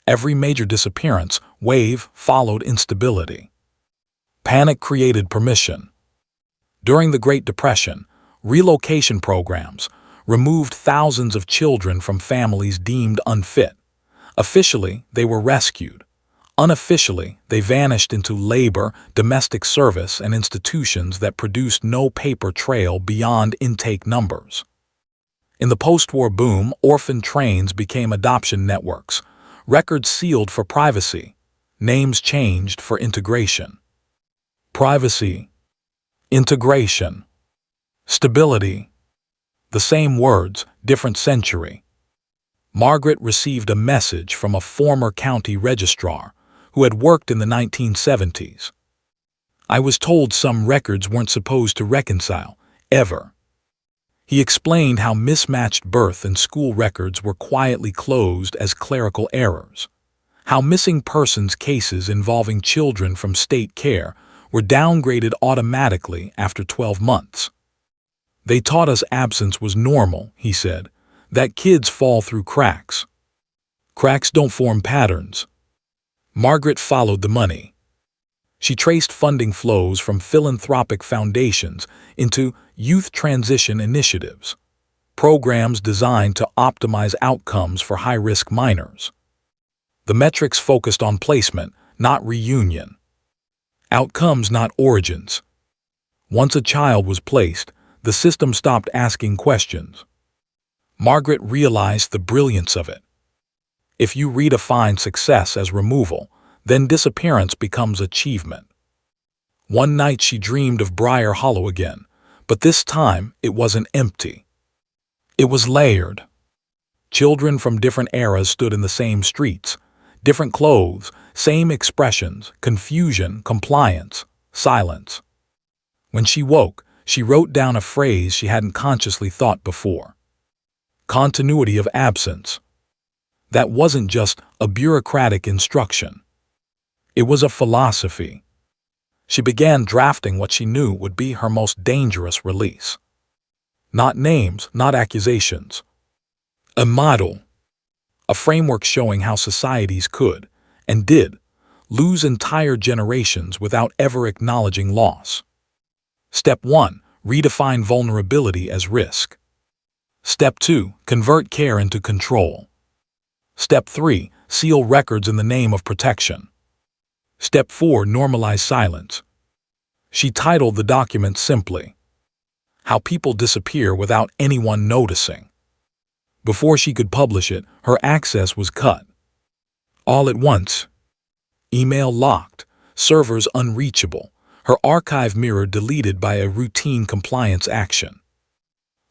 Every major disappearance wave followed instability. Panic created permission. During the Great Depression, relocation programs removed thousands of children from families deemed unfit. Officially, they were rescued. Unofficially, they vanished into labor, domestic service, and institutions that produced no paper trail beyond intake numbers. In the post-war boom, orphan trains became adoption networks, records sealed for privacy, names changed for integration. Privacy, integration, stability. The same words, different century. Margaret received a message from a former county registrar who had worked in the 1970s. I was told some records weren't supposed to reconcile, ever. He explained how mismatched birth and school records were quietly closed as clerical errors, how missing persons cases involving children from state care were downgraded automatically after 12 months. They taught us absence was normal, he said, that kids fall through cracks. Cracks don't form patterns. Margaret followed the money. She traced funding flows from philanthropic foundations into youth transition initiatives, programs designed to optimize outcomes for high-risk minors. The metrics focused on placement, not reunion. Outcomes, not origins. Once a child was placed, the system stopped asking questions. Margaret realized the brilliance of it. If you redefine success as removal, then disappearance becomes achievement. One night she dreamed of Briar Hollow again, but this time it wasn't empty. It was layered. Children from different eras stood in the same streets, different clothes, same expressions, confusion, compliance, silence. When she woke, she wrote down a phrase she hadn't consciously thought before. Continuity of absence. That wasn't just a bureaucratic instruction. It was a philosophy. She began drafting what she knew would be her most dangerous release. Not names, not accusations. A model. A framework showing how societies could, and did, lose entire generations without ever acknowledging loss. Step 1. Redefine vulnerability as risk. Step 2. Convert care into control. Step 3. Seal records in the name of protection. Step 4. Normalize silence. She titled the document simply, How People Disappear Without Anyone Noticing. Before she could publish it, her access was cut. All at once. Email locked, servers unreachable, her archive mirror deleted by a routine compliance action.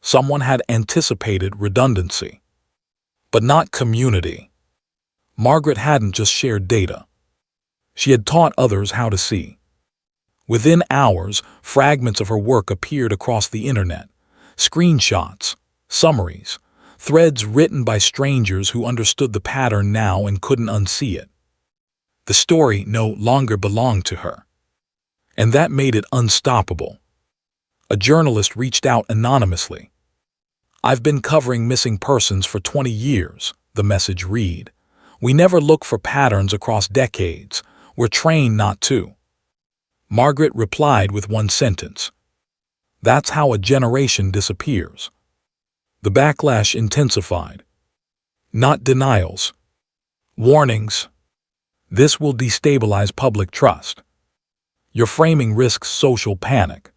Someone had anticipated redundancy. But not community. Margaret hadn't just shared data. She had taught others how to see. Within hours, fragments of her work appeared across the internet. Screenshots, summaries, threads written by strangers who understood the pattern now and couldn't unsee it. The story no longer belonged to her. And that made it unstoppable. A journalist reached out anonymously. I've been covering missing persons for 20 years, the message read. We never look for patterns across decades. We're trained not to. Margaret replied with one sentence. That's how a generation disappears. The backlash intensified. Not denials. Warnings. This will destabilize public trust. Your framing risks social panic.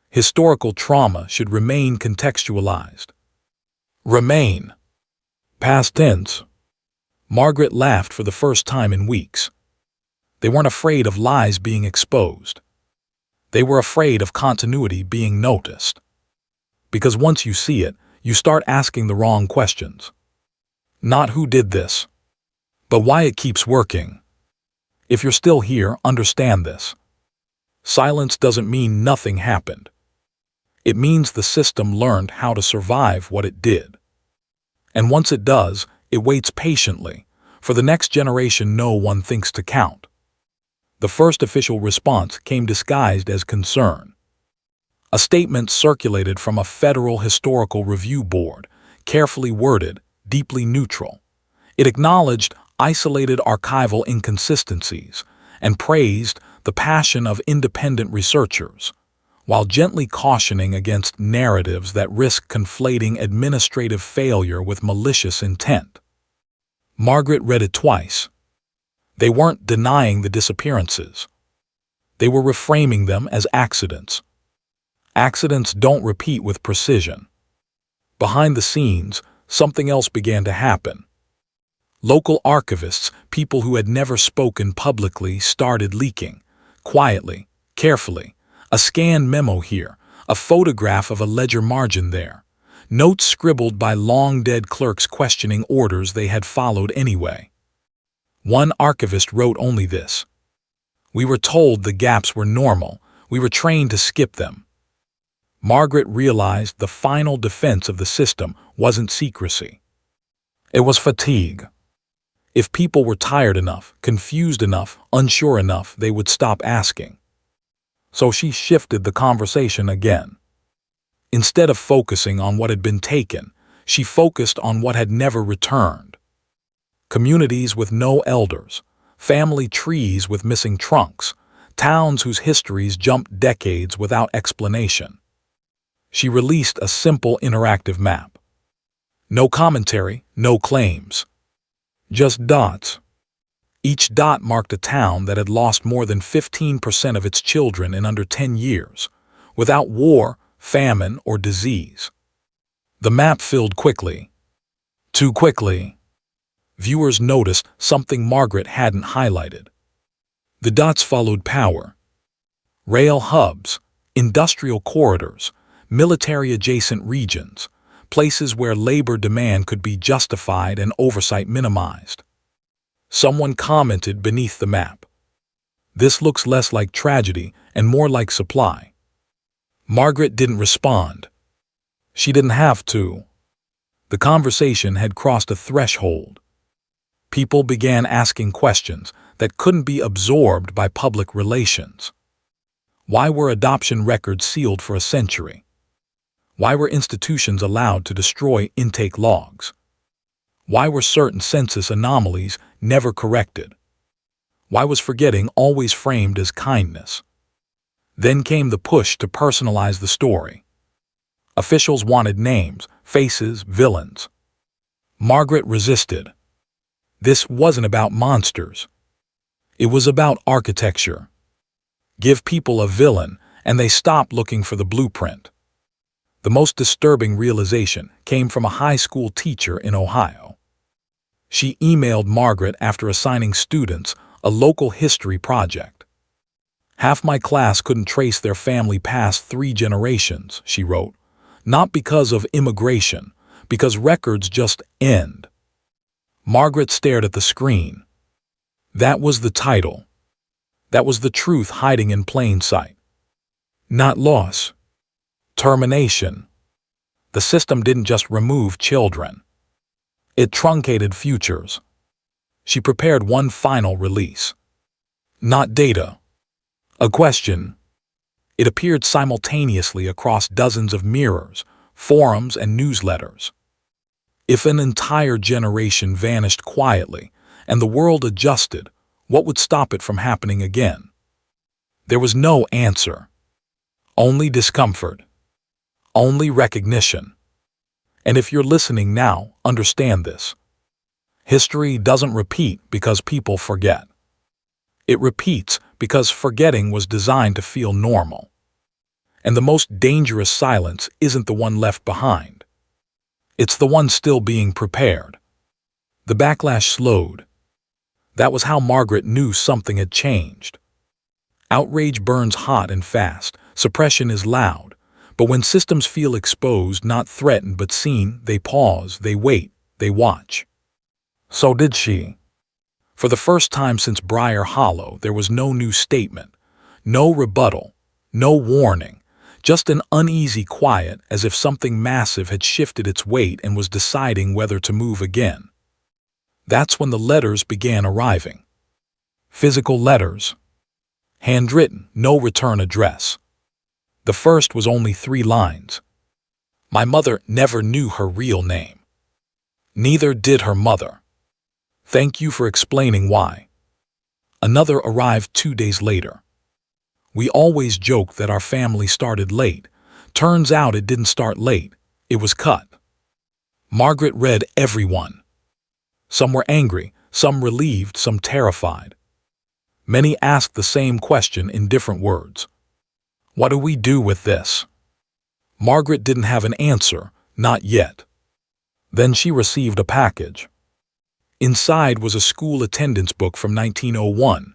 Historical trauma should remain contextualized. Remain. Past tense. Margaret laughed for the first time in weeks. They weren't afraid of lies being exposed. They were afraid of continuity being noticed. Because once you see it, you start asking the wrong questions. Not who did this, but why it keeps working. If you're still here, understand this. Silence doesn't mean nothing happened. It means the system learned how to survive what it did. And once it does, it waits patiently, for the next generation no one thinks to count. The first official response came disguised as concern. A statement circulated from a federal historical review board, carefully worded, deeply neutral. It acknowledged isolated archival inconsistencies and praised the passion of independent researchers, while gently cautioning against narratives that risk conflating administrative failure with malicious intent. Margaret read it twice. They weren't denying the disappearances. They were reframing them as accidents. Accidents don't repeat with precision. Behind the scenes, something else began to happen. Local archivists, people who had never spoken publicly, started leaking. Quietly, carefully. A scanned memo here, a photograph of a ledger margin there. Notes scribbled by long-dead clerks questioning orders they had followed anyway. One archivist wrote only this: "We were told the gaps were normal. We were trained to skip them." Margaret realized the final defense of the system wasn't secrecy. It was fatigue. If people were tired enough, confused enough, unsure enough, they would stop asking. So she shifted the conversation again. Instead of focusing on what had been taken, she focused on what had never returned. Communities with no elders, family trees with missing trunks, towns whose histories jumped decades without explanation. She released a simple interactive map. No commentary, no claims. Just dots. Each dot marked a town that had lost more than 15% of its children in under 10 years, without war, famine, or disease. The map filled quickly. Too quickly. Viewers noticed something Margaret hadn't highlighted. The dots followed power. Rail hubs, industrial corridors, military-adjacent regions, places where labor demand could be justified and oversight minimized. Someone commented beneath the map, "This looks less like tragedy and more like supply." Margaret didn't respond. She didn't have to. The conversation had crossed a threshold. People began asking questions that couldn't be absorbed by public relations. Why were adoption records sealed for a century? Why were institutions allowed to destroy intake logs? Why were certain census anomalies never corrected? Why was forgetting always framed as kindness? Then came the push to personalize the story. Officials wanted names, faces, villains. Margaret resisted. This wasn't about monsters. It was about architecture. Give people a villain, and they stop looking for the blueprint. The most disturbing realization came from a high school teacher in Ohio. She emailed Margaret after assigning students a local history project. "Half my class couldn't trace their family past 3 generations," she wrote. "Not because of immigration, because records just end." Margaret stared at the screen. That was the title. That was the truth hiding in plain sight. Not loss. Termination. The system didn't just remove children. It truncated futures. She prepared one final release. Not data. A question. It appeared simultaneously across dozens of mirrors, forums, and newsletters. If an entire generation vanished quietly and the world adjusted, what would stop it from happening again? There was no answer. Only discomfort. Only recognition. And if you're listening now, understand this. History doesn't repeat because people forget. It repeats because forgetting was designed to feel normal. And the most dangerous silence isn't the one left behind. It's the one still being prepared. The backlash slowed. That was how Margaret knew something had changed. Outrage burns hot and fast. Suppression is loud. But when systems feel exposed, not threatened but seen, they pause, they wait, they watch. So did she. For the first time since Briar Hollow, there was no new statement, no rebuttal, no warning. Just an uneasy quiet, as if something massive had shifted its weight and was deciding whether to move again. That's when the letters began arriving. Physical letters. Handwritten, no return address. The first was only 3 lines. "My mother never knew her real name. Neither did her mother. Thank you for explaining why." Another arrived 2 days later. "We always joked that our family started late. Turns out it didn't start late. It was cut." Margaret read every one. Some were angry, some relieved, some terrified. Many asked the same question in different words. What do we do with this? Margaret didn't have an answer, not yet. Then she received a package. Inside was a school attendance book from 1901.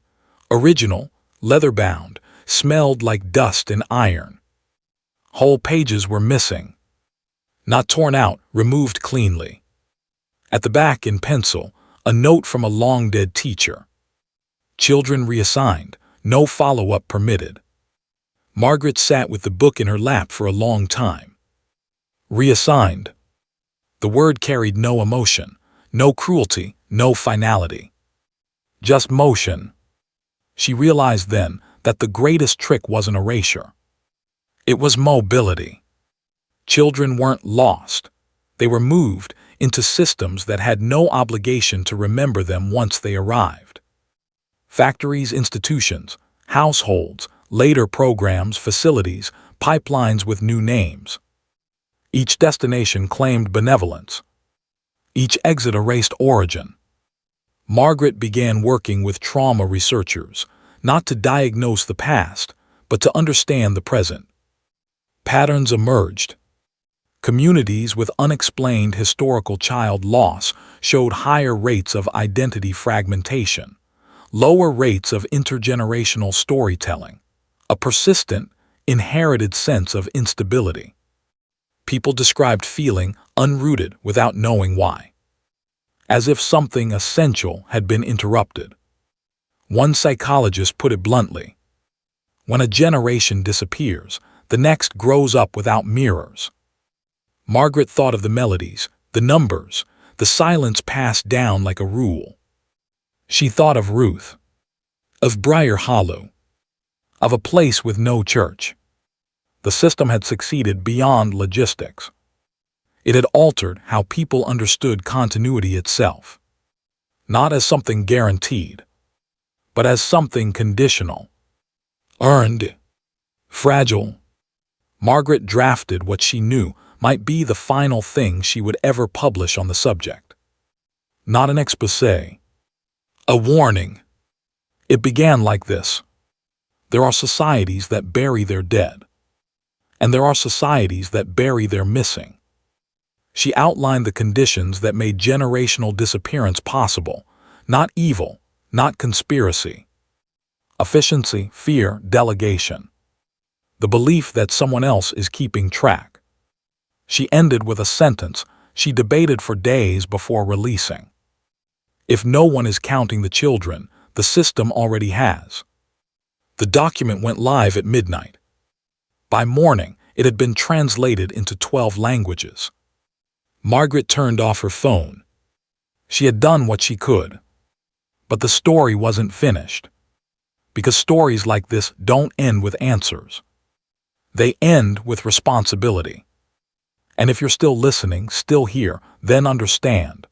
Original, leather-bound, smelled like dust and iron. Whole pages were missing. Not torn out, removed cleanly. At the back, in pencil, a note from a long-dead teacher. Children reassigned, no follow-up permitted. Margaret sat with the book in her lap for a long time. Reassigned. The word carried no emotion, no cruelty, no finality. Just motion. She realized then that the greatest trick wasn't erasure. It was mobility. Children weren't lost. They were moved into systems that had no obligation to remember them once they arrived. Factories, institutions, households, later programs, facilities, pipelines with new names. Each destination claimed benevolence. Each exit erased origin. Margaret began working with trauma researchers, not to diagnose the past, but to understand the present. Patterns emerged. Communities with unexplained historical child loss showed higher rates of identity fragmentation, lower rates of intergenerational storytelling, a persistent, inherited sense of instability. People described feeling unrooted without knowing why, as if something essential had been interrupted. One psychologist put it bluntly: when a generation disappears, the next grows up without mirrors. Margaret thought of the melodies, the numbers, the silence passed down like a rule. She thought of Ruth, of Briar Hollow, of a place with no church. The system had succeeded beyond logistics. It had altered how people understood continuity itself, not as something guaranteed, but as something conditional, earned, fragile. Margaret drafted what she knew might be the final thing she would ever publish on the subject. Not an exposé, a warning. It began like this: there are societies that bury their dead, and there are societies that bury their missing. She outlined the conditions that made generational disappearance possible: not evil, not conspiracy. Efficiency, fear, delegation. The belief that someone else is keeping track. She ended with a sentence she debated for days before releasing. If no one is counting the children, the system already has. The document went live at midnight. By morning, it had been translated into 12 languages. Margaret turned off her phone. She had done what she could. But the story wasn't finished. Because stories like this don't end with answers. They end with responsibility. And if you're still listening, still here, then understand.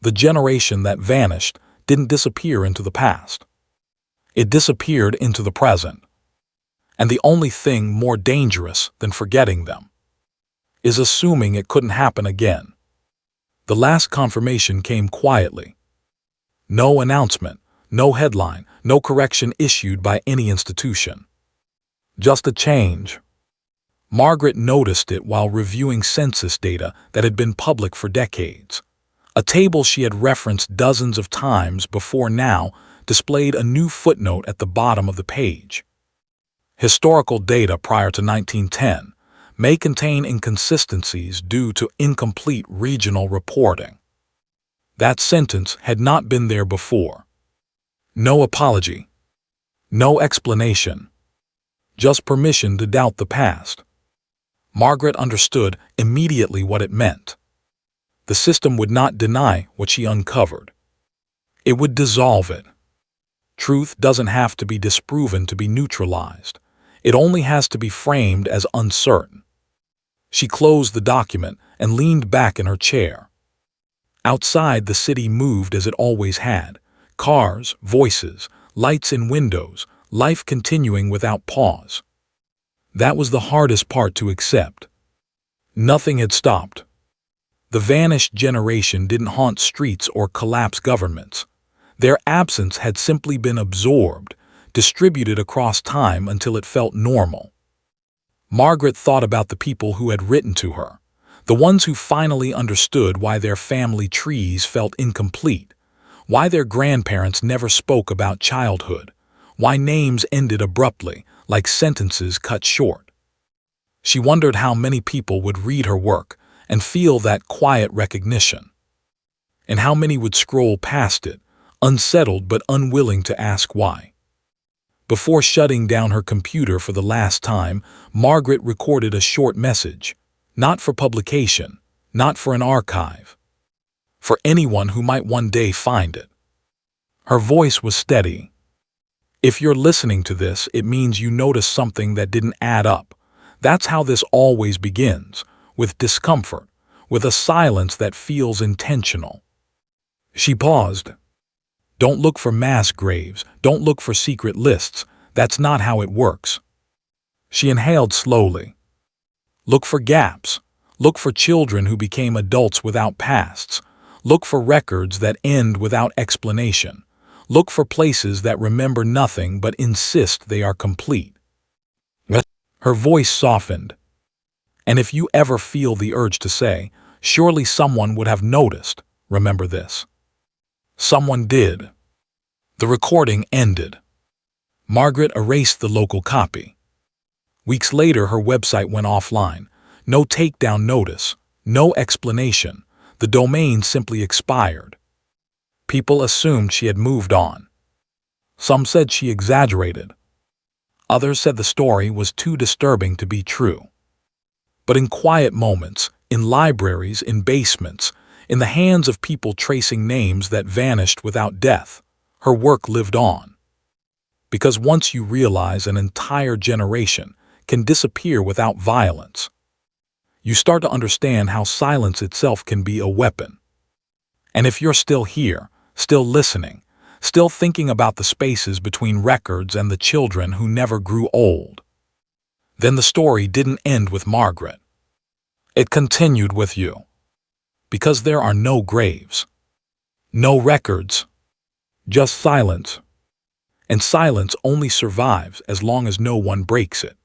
The generation that vanished didn't disappear into the past. It disappeared into the present. And the only thing more dangerous than forgetting them is assuming it couldn't happen again. The last confirmation came quietly. No announcement, no headline, no correction issued by any institution. Just a change. Margaret noticed it while reviewing census data that had been public for decades. A table she had referenced dozens of times before now displayed a new footnote at the bottom of the page. Historical data prior to 1910 may contain inconsistencies due to incomplete regional reporting. That sentence had not been there before. No apology. No explanation. Just permission to doubt the past. Margaret understood immediately what it meant. The system would not deny what she uncovered. It would dissolve it. Truth doesn't have to be disproven to be neutralized. It only has to be framed as uncertain. She closed the document and leaned back in her chair. Outside, the city moved as it always had. Cars, voices, lights in windows, life continuing without pause. That was the hardest part to accept. Nothing had stopped. The vanished generation didn't haunt streets or collapse governments. Their absence had simply been absorbed, distributed across time until it felt normal. Margaret thought about the people who had written to her, the ones who finally understood why their family trees felt incomplete, why their grandparents never spoke about childhood, why names ended abruptly, like sentences cut short. She wondered how many people would read her work and feel that quiet recognition, and how many would scroll past it, unsettled but unwilling to ask why. Before shutting down her computer for the last time, Margaret recorded a short message, not for publication, not for an archive, for anyone who might one day find it. Her voice was steady. If you're listening to this, it means you noticed something that didn't add up. That's how this always begins, with discomfort, with a silence that feels intentional. She paused. Don't look for mass graves, don't look for secret lists. That's not how it works. She inhaled slowly. Look for gaps. Look for children who became adults without pasts. Look for records that end without explanation. Look for places that remember nothing but insist they are complete. Her voice softened. And if you ever feel the urge to say, surely someone would have noticed, remember this. Someone did. The recording ended. Margaret erased the local copy. Weeks later, her website went offline. No takedown notice, no explanation. The domain simply expired. People assumed she had moved on. Some said she exaggerated. Others said the story was too disturbing to be true. But in quiet moments, in libraries, in basements, in the hands of people tracing names that vanished without death, her work lived on. Because once you realize an entire generation can disappear without violence, you start to understand how silence itself can be a weapon. And if you're still here, still listening, still thinking about the spaces between records and the children who never grew old, then the story didn't end with Margaret. It continued with you. Because there are no graves, no records, just silence. And silence only survives as long as no one breaks it.